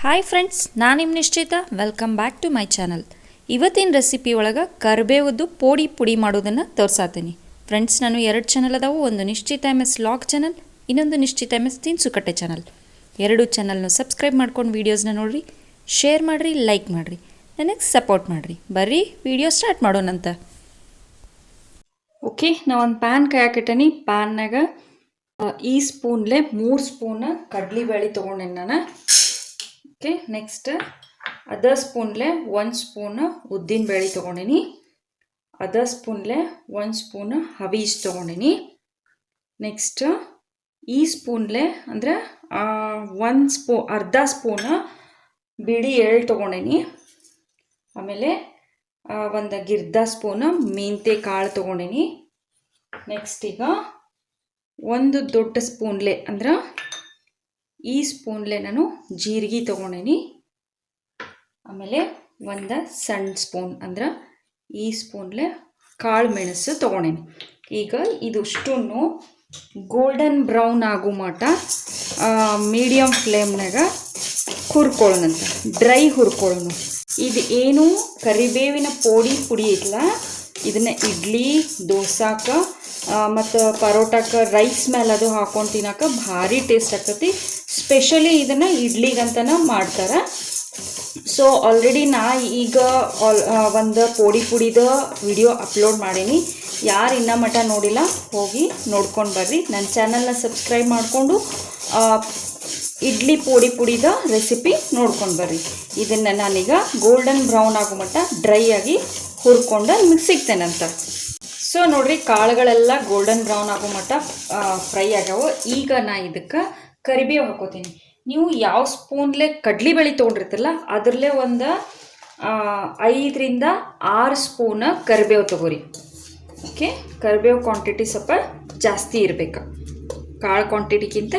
Hi friends, ನಾನು ನಿಮ್ಮ Nishchita. Welcome back to my channel. ಇವತ್ತಿನ ರೆಸಿಪಿ ಒಳಗೆ ಕರಿಬೇವದ್ದು ಪುಡಿ ಮಾಡೋದನ್ನು ತೋರ್ಸಾತೀನಿ. ಫ್ರೆಂಡ್ಸ್, ನಾನು 2 ಚಾನಲ್ ಅದಾವು. ಒಂದು ನಿಶ್ಚಿತ MS ಲಾಗ್ ಚಾನಲ್, ಇನ್ನೊಂದು ನಿಶ್ಚಿತ MS ತಿನ್ಸುಕಟ್ಟೆ ಚಾನಲ್. 2 ಚಾನಲ್ನು ಸಬ್ಸ್ಕ್ರೈಬ್ ಮಾಡ್ಕೊಂಡು ವೀಡಿಯೋಸ್ನ ನೋಡಿರಿ, ಶೇರ್ ಮಾಡಿರಿ, ಲೈಕ್ ಮಾಡಿರಿ, ನನಗೆ ಸಪೋರ್ಟ್ ಮಾಡಿರಿ. ಬರ್ರಿ ವಿಡಿಯೋ ಸ್ಟಾರ್ಟ್ ಮಾಡೋಣಂತ. ಓಕೆ, ನಾ ಒಂದು ಪ್ಯಾನ್ ಕಾಯಾಕಿಟ್ಟನಿ. ಪ್ಯಾನ್ನಾಗ ಈ ಸ್ಪೂನ್ಲೆ 3 ಸ್ಪೂನ್ ಕಡ್ಲಿಬೇಳೆ ತೊಗೊಂಡೇನಿ ನಾನು. ಓಕೆ, ನೆಕ್ಸ್ಟ್ ಅದ ಸ್ಪೂನ್ಲೆ 1 ಸ್ಪೂನ್ ಉದ್ದಿನ ಬೇಳೆ ತೊಗೊಂಡಿನಿ. ಅದ ಸ್ಪೂನ್ಲೆ 1 ಸ್ಪೂನ್ ಹವೀಜ್ ತೊಗೊಂಡಿನಿ. ನೆಕ್ಸ್ಟ್ ಈ ಸ್ಪೂನ್ಲೆ ಅಂದರೆ ಅರ್ಧ ಸ್ಪೂನ್ ಬಿಳಿ ಎಳ್ಳು ತೊಗೊಂಡಿನಿ. ಆಮೇಲೆ ಒಂದು ಅರ್ಧ ಸ್ಪೂನ್ ಮೆಂತ್ಯ ಕಾಳು ತೊಗೊಂಡಿನಿ. ನೆಕ್ಸ್ಟ್ ಈಗ ಒಂದು ದೊಡ್ಡ ಸ್ಪೂನ್ಲೆ ಅಂದ್ರೆ ಈ ಸ್ಪೂನ್ಲೆ ನಾನು ಜೀರಿಗೆ ತೊಗೊಂಡೇನಿ. ಆಮೇಲೆ ಒಂದು ಸಣ್ಣ ಸ್ಪೂನ್ ಅಂದ್ರೆ ಈ ಸ್ಪೂನ್ಲೆ ಕಾಳು ಮೆಣಸು ತೊಗೊಂಡೇನಿ. ಈಗ ಇದಷ್ಟನ್ನು ಗೋಲ್ಡನ್ ಬ್ರೌನ್ ಆಗೋ ಮಟ ಮೀಡಿಯಮ್ ಫ್ಲೇಮ್ನಾಗ ಹುರ್ಕೊಳ್ಳೋಣಂತ, ಡ್ರೈ ಹುರ್ಕೊಳ್ಳೋಣ. ಇದು ಏನು ಕರಿಬೇವಿನ ಪುಡಿ ಐತಲ್ಲ, ಇದನ್ನ ಇಡ್ಲಿ, ದೋಸಾಕ ಮತ್ತು ಪರೋಟಕ್ಕೆ ರೈಸ್ ಮೇಲೆ ಅದು ಹಾಕೊಂಡು ತಿನ್ನೋಕೆ ಭಾರಿ ಟೇಸ್ಟ್ ಆಗ್ತೈತಿ. ಸ್ಪೆಷಲಿ ಇದನ್ನು ಇಡ್ಲಿಗಂತನ ಮಾಡ್ತಾರೆ. ಸೊ ಆಲ್ರೆಡಿ ನಾ ಈಗ ಒಂದು ಪುಡಿದ ವಿಡಿಯೋ ಅಪ್ಲೋಡ್ ಮಾಡೀನಿ. ಯಾರು ಇನ್ನೂ ಮಟ ನೋಡಿಲ್ಲ ಹೋಗಿ ನೋಡ್ಕೊಂಡು ಬರ್ರಿ. ನನ್ನ ಚಾನಲ್ನ ಸಬ್ಸ್ಕ್ರೈಬ್ ಮಾಡಿಕೊಂಡು ಇಡ್ಲಿ ಪುಡಿದ ರೆಸಿಪಿ ನೋಡ್ಕೊಂಡು ಬರ್ರಿ. ಇದನ್ನು ನಾನೀಗ ಗೋಲ್ಡನ್ ಬ್ರೌನ್ ಆಗೋ ಮಟ್ಟ ಡ್ರೈ ಆಗಿ ಹುರ್ಕೊಂಡು ನಿಮಗೆ ಸಿಗ್ತೇನಂತ. ಸೊ ನೋಡ್ರಿ, ಕಾಳುಗಳೆಲ್ಲ ಗೋಲ್ಡನ್ ಬ್ರೌನ್ ಆಗೋ ಮಟ್ಟ ಫ್ರೈ ಆಗ್ಯಾವ. ಈಗ ನಾ ಇದಕ್ಕೆ ಕರಿಬೇವು ಹಾಕೋತೀನಿ. ನೀವು ಯಾವ ಸ್ಪೂನ್ಲೆ ಕಡ್ಲಿಬೇಳೆ ತೊಗೊಂಡಿರ್ತಿರಲ್ಲ ಅದರಲ್ಲೇ ಒಂದು 5 ರಿಂದ 6 ಸ್ಪೂನ್ ಕರಿಬೇವು ತೊಗೋರಿ. ಓಕೆ, ಕರಿಬೇವು ಕ್ವಾಂಟಿಟಿ ಸ್ವಲ್ಪ ಜಾಸ್ತಿ ಇರಬೇಕು. ಕಾಳು ಕ್ವಾಂಟಿಟಿಗಿಂತ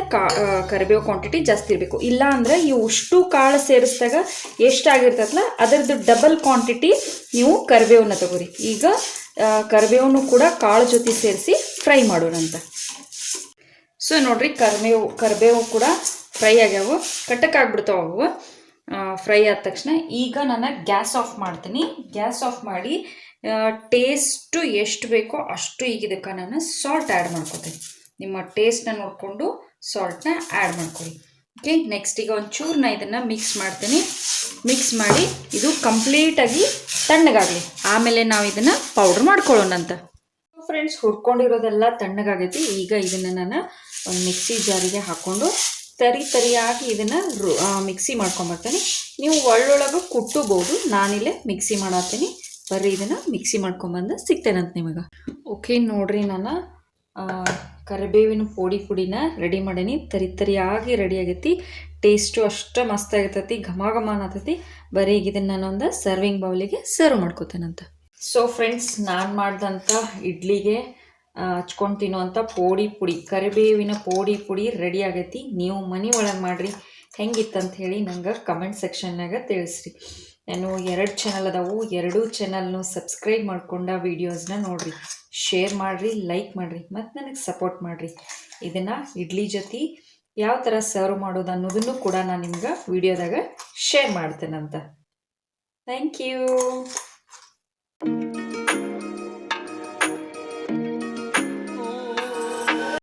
ಕರಿಬೇವು ಕ್ವಾಂಟಿಟಿ ಜಾಸ್ತಿ ಇರಬೇಕು. ಇಲ್ಲ ಅಂದರೆ ಇಷ್ಟು ಕಾಳು ಸೇರಿಸಿದಾಗ ಎಷ್ಟಾಗಿರ್ತದಲ್ಲ ಅದರದ್ದು ಡಬಲ್ ಕ್ವಾಂಟಿಟಿ ನೀವು ಕರಿಬೇವನ್ನ ತೊಗೋರಿ. ಈಗ ಕರಿಬೇವನ್ನು ಕೂಡ ಕಾಳು ಜೊತೆ ಸೇರಿಸಿ ಫ್ರೈ ಮಾಡೋಣಂತ. ಸೊ ನೋಡ್ರಿ, ಕರಿಬೇವು ಕೂಡ ಫ್ರೈ ಆಗ್ಯಾವು, ಕಟ್ಟಕ್ಕಾಗ್ಬಿಡ್ತಾವೆ ಅವು ಫ್ರೈ ಆದ ತಕ್ಷಣ. ಈಗ ನಾನು ಗ್ಯಾಸ್ ಆಫ್ ಮಾಡ್ತೀನಿ. ಗ್ಯಾಸ್ ಆಫ್ ಮಾಡಿ ಟೇಸ್ಟು ಎಷ್ಟು ಬೇಕೋ ಅಷ್ಟು ಈಗ ಇದಕ್ಕೆ ನಾನು ಸಾಲ್ಟ್ ಆ್ಯಡ್ ಮಾಡ್ಕೊತೀನಿ. ನಿಮ್ಮ ಟೇಸ್ಟ್ನ ನೋಡಿಕೊಂಡು ಸಾಲ್ಟ್ನ ಆ್ಯಡ್ ಮಾಡ್ಕೊಳ್ಳಿ. ಓಕೆ, ನೆಕ್ಸ್ಟ್ ಈಗ ಒಂಚೂರು ನಾ ಇದನ್ನು ಮಿಕ್ಸ್ ಮಾಡ್ತೀನಿ. ಮಿಕ್ಸ್ ಮಾಡಿ ಇದು ಕಂಪ್ಲೀಟಾಗಿ ತಣ್ಣಗಾಗಲಿ, ಆಮೇಲೆ ನಾವು ಇದನ್ನು ಪೌಡ್ರ್ ಮಾಡ್ಕೊಳ್ಳೋಣಂತ. ಫ್ರೆಂಡ್ಸ್, ಹುರ್ಕೊಂಡಿರೋದೆಲ್ಲ ತಣ್ಣಗಾಗೈತಿ. ಈಗ ಇದನ್ನು ನಾನು ಒಂದು ಮಿಕ್ಸಿ ಜಾರಿಗೆ ಹಾಕ್ಕೊಂಡು ತರಿಯಾಗಿ ಇದನ್ನು ಮಿಕ್ಸಿ ಮಾಡ್ಕೊಂಬರ್ತೀನಿ. ನೀವು ಒಳ್ಳೊಳಗೆ ಕುಟ್ಟಬೋದು, ನಾನಿಲ್ಲೇ ಮಿಕ್ಸಿ ಮಾಡತ್ತೀನಿ. ಬರ್ರಿ ಇದನ್ನು ಮಿಕ್ಸಿ ಮಾಡ್ಕೊಂಬಂದು ಸಿಗ್ತೇನಂತ ನಿಮಗೆ. ಓಕೆ ನೋಡ್ರಿ, ನಾನು ಕರಿಬೇವಿನ ಪುಡಿನ ರೆಡಿ ಮಾಡೀನಿ. ತರಿಯಾಗಿ ರೆಡಿ ಆಗೈತಿ. ಟೇಸ್ಟು ಅಷ್ಟು ಮಸ್ತ್ ಆಗಿರ್ತೈತಿ, ಘಮ ಅನ್ನತೈತಿ. ಬರೀ ಈಗ ಇದನ್ನು ನಾನೊಂದು ಸರ್ವಿಂಗ್ ಬೌಲಿಗೆ ಸರ್ವ್ ಮಾಡ್ಕೋತೇನಂತ. ಸೊ ಫ್ರೆಂಡ್ಸ್, ನಾನು ಮಾಡಿದಂಥ ಇಡ್ಲಿಗೆ ಹಚ್ಕೊಂಡು ತಿನ್ನುವಂಥ ಪುಡಿ ಕರಿಬೇವಿನ ಪುಡಿ ರೆಡಿ ಆಗೈತಿ. ನೀವು ಮನೆ ಒಳಗೆ ಮಾಡಿರಿ, ಹೆಂಗಿತ್ತಂತ ಹೇಳಿ ನಂಗೆ ಕಮೆಂಟ್ ಸೆಕ್ಷನ್ನಾಗ ತಿಳಿಸ್ರಿ. ನಾನು 2 ಚಾನಲ್ ಅದಾವು. 2 ಚಾನಲ್ನು ಸಬ್ಸ್ಕ್ರೈಬ್ ಮಾಡ್ಕೊಂಡ ವೀಡಿಯೋಸ್ನ ನೋಡಿರಿ, ಶೇರ್ ಮಾಡಿರಿ, ಲೈಕ್ ಮಾಡಿರಿ, ಮತ್ತು ನನಗೆ ಸಪೋರ್ಟ್ ಮಾಡಿರಿ. ಇದನ್ನು ಇಡ್ಲಿ ಜೊತೆ ಯಾವ ಥರ ಸರ್ವ್ ಮಾಡೋದು ಅನ್ನೋದನ್ನು ಕೂಡ ನಾನು ನಿಮ್ಗೆ ವಿಡಿಯೋದಾಗ ಶೇರ್ ಮಾಡ್ತೇನಂತ. Thank you.